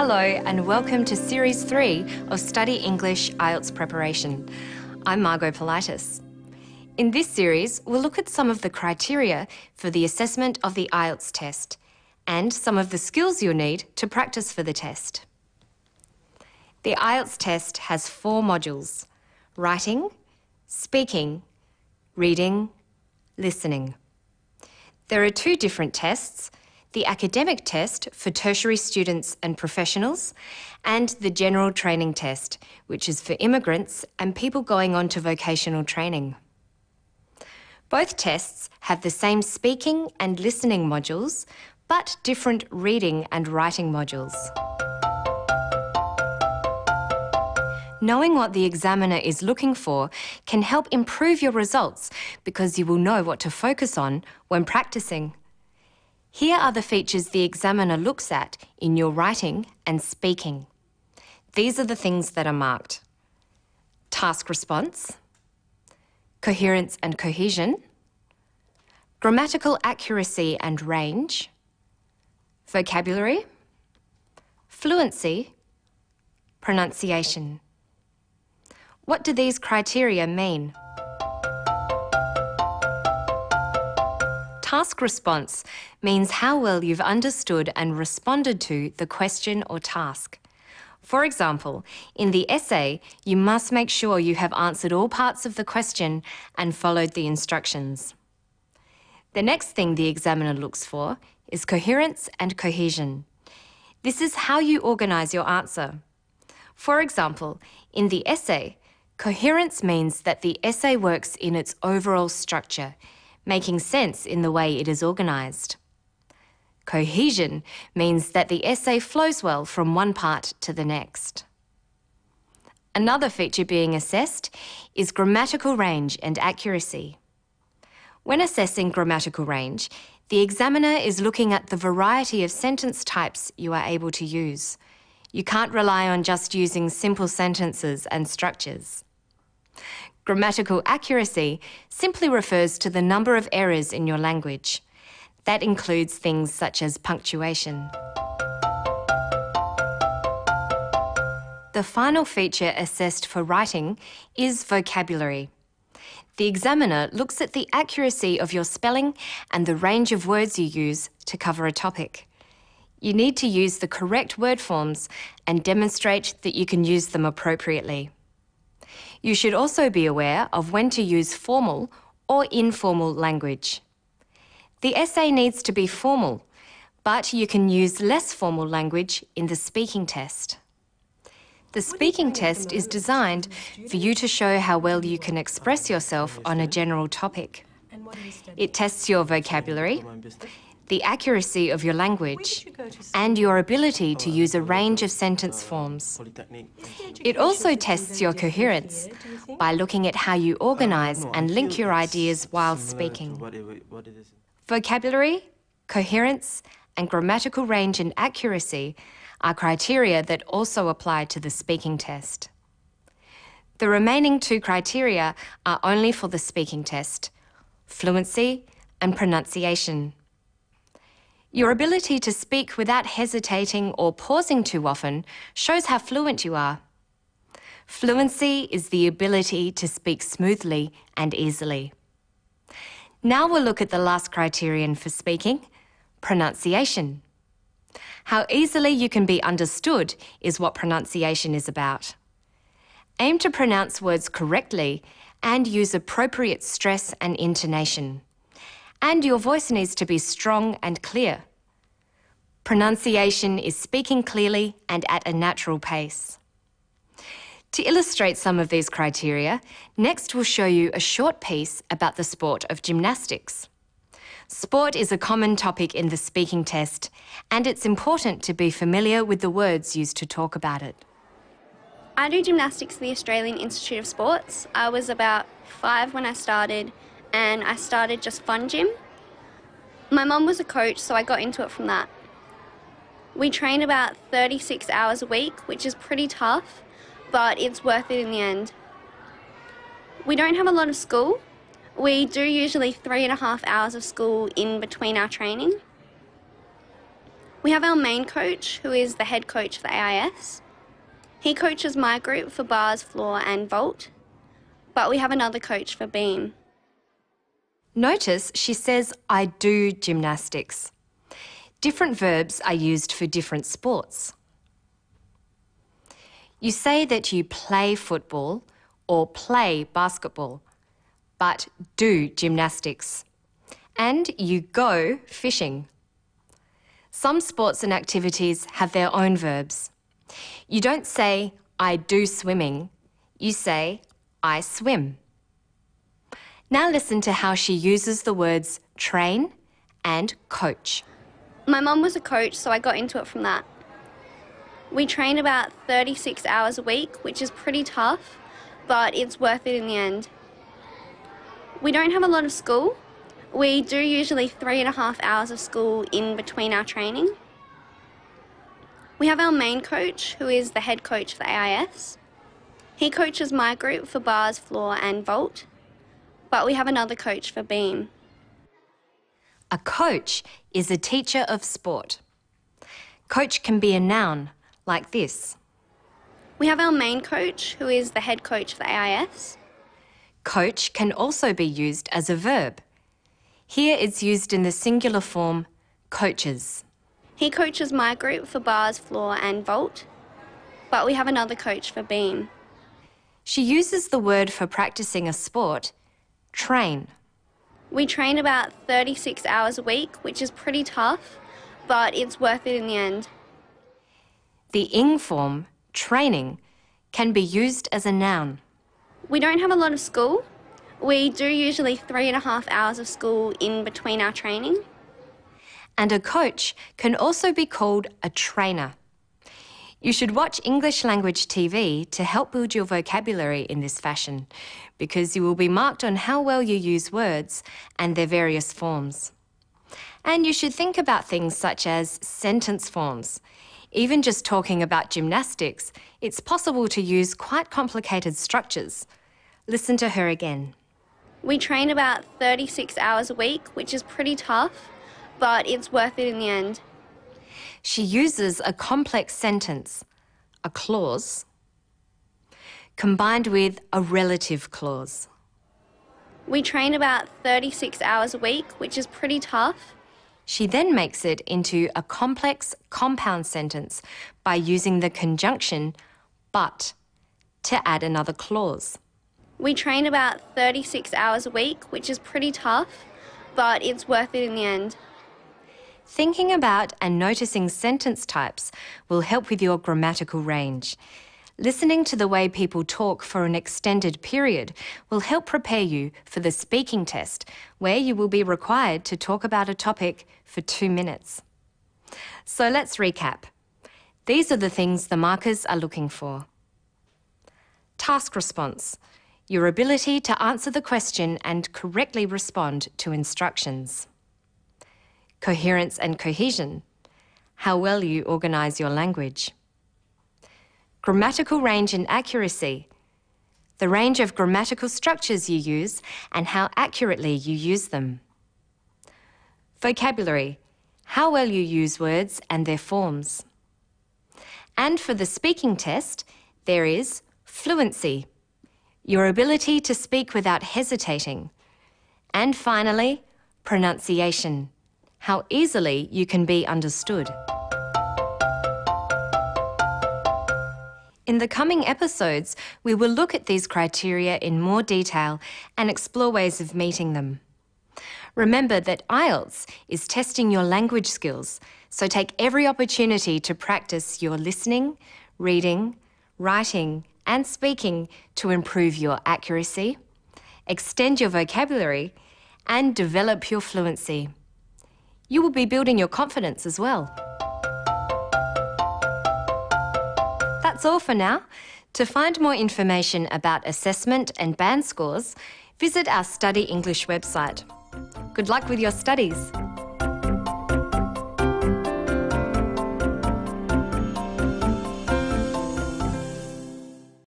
Hello and welcome to Series 3 of Study English IELTS Preparation. I'm Margot Politis. In this series, we'll look at some of the criteria for the assessment of the IELTS test and some of the skills you'll need to practice for the test. The IELTS test has 4 modules: writing, speaking, reading, listening. There are 2 different tests: the academic test for tertiary students and professionals, and the general training test, which is for immigrants and people going on to vocational training. Both tests have the same speaking and listening modules, but different reading and writing modules. Knowing what the examiner is looking for can help improve your results because you will know what to focus on when practicing. Here are the features the examiner looks at in your writing and speaking. These are the things that are marked: task response, coherence and cohesion, grammatical accuracy and range, vocabulary, fluency, pronunciation. What do these criteria mean? Task response means how well you've understood and responded to the question or task. For example, in the essay, you must make sure you have answered all parts of the question and followed the instructions. The next thing the examiner looks for is coherence and cohesion. This is how you organise your answer. For example, in the essay, coherence means that the essay works in its overall structure, making sense in the way it is organised. Cohesion means that the essay flows well from one part to the next. Another feature being assessed is grammatical range and accuracy. When assessing grammatical range, the examiner is looking at the variety of sentence types you are able to use. You can't rely on just using simple sentences and structures. Grammatical accuracy simply refers to the number of errors in your language. That includes things such as punctuation. The final feature assessed for writing is vocabulary. The examiner looks at the accuracy of your spelling and the range of words you use to cover a topic. You need to use the correct word forms and demonstrate that you can use them appropriately. You should also be aware of when to use formal or informal language. The essay needs to be formal, but you can use less formal language in the speaking test. The speaking test is designed for you to show how well you can express yourself on a general topic. It tests your vocabulary, the accuracy of your language, and your ability to use a range of sentence forms. It also tests your coherence by looking at how you organise and link your ideas while speaking. Vocabulary, coherence, and grammatical range and accuracy are criteria that also apply to the speaking test. The remaining 2 criteria are only for the speaking test: fluency and pronunciation. Your ability to speak without hesitating or pausing too often shows how fluent you are. Fluency is the ability to speak smoothly and easily. Now we'll look at the last criterion for speaking: pronunciation. How easily you can be understood is what pronunciation is about. Aim to pronounce words correctly and use appropriate stress and intonation. And your voice needs to be strong and clear. Pronunciation is speaking clearly and at a natural pace. To illustrate some of these criteria, next we'll show you a short piece about the sport of gymnastics. Sport is a common topic in the speaking test, and it's important to be familiar with the words used to talk about it. I do gymnastics at the Australian Institute of Sports. I was about 5 when I started, and I started just fun gym. My mum was a coach, so I got into it from that. We train about 36 hours a week, which is pretty tough, but it's worth it in the end. We don't have a lot of school. We do usually 3.5 hours of school in between our training. We have our main coach, who is the head coach for AIS. He coaches my group for bars, floor and vault, but we have another coach for beam. Notice she says, I do gymnastics. Different verbs are used for different sports. You say that you play football or play basketball, but do gymnastics. And you go fishing. Some sports and activities have their own verbs. You don't say, I do swimming. You say, I swim. Now listen to how she uses the words train and coach. My mum was a coach, so I got into it from that. We train about 36 hours a week, which is pretty tough, but it's worth it in the end. We don't have a lot of school. We do usually 3.5 hours of school in between our training. We have our main coach, who is the head coach for AIS. He coaches my group for bars, floor and vault, but we have another coach for beam. A coach is a teacher of sport. Coach can be a noun, like this. We have our main coach, who is the head coach for AIS. Coach can also be used as a verb. Here it's used in the singular form, coaches. He coaches my group for bars, floor and vault, but we have another coach for beam. She uses the word for practicing a sport, train. We train about 36 hours a week, which is pretty tough, but it's worth it in the end. The ing form, training, can be used as a noun. We don't have a lot of school. We do usually 3.5 hours of school in between our training. And a coach can also be called a trainer. You should watch English language TV to help build your vocabulary in this fashion, because you will be marked on how well you use words and their various forms. And you should think about things such as sentence forms. Even just talking about gymnastics, it's possible to use quite complicated structures. Listen to her again. We train about 36 hours a week, which is pretty tough, but it's worth it in the end. She uses a complex sentence, a clause, combined with a relative clause. We train about 36 hours a week, which is pretty tough. She then makes it into a complex compound sentence by using the conjunction but to add another clause. We train about 36 hours a week, which is pretty tough, but it's worth it in the end. Thinking about and noticing sentence types will help with your grammatical range. Listening to the way people talk for an extended period will help prepare you for the speaking test, where you will be required to talk about a topic for 2 minutes. So let's recap. These are the things the markers are looking for. Task response. Your ability to answer the question and correctly respond to instructions. Coherence and cohesion. How well you organise your language. Grammatical range and accuracy. The range of grammatical structures you use and how accurately you use them. Vocabulary. How well you use words and their forms. And for the speaking test, there is fluency. Your ability to speak without hesitating. And finally, pronunciation. How easily you can be understood. In the coming episodes, we will look at these criteria in more detail and explore ways of meeting them. Remember that IELTS is testing your language skills, so take every opportunity to practice your listening, reading, writing, and speaking to improve your accuracy, extend your vocabulary, and develop your fluency. You will be building your confidence as well. That's all for now. To find more information about assessment and band scores, visit our Study English website. Good luck with your studies.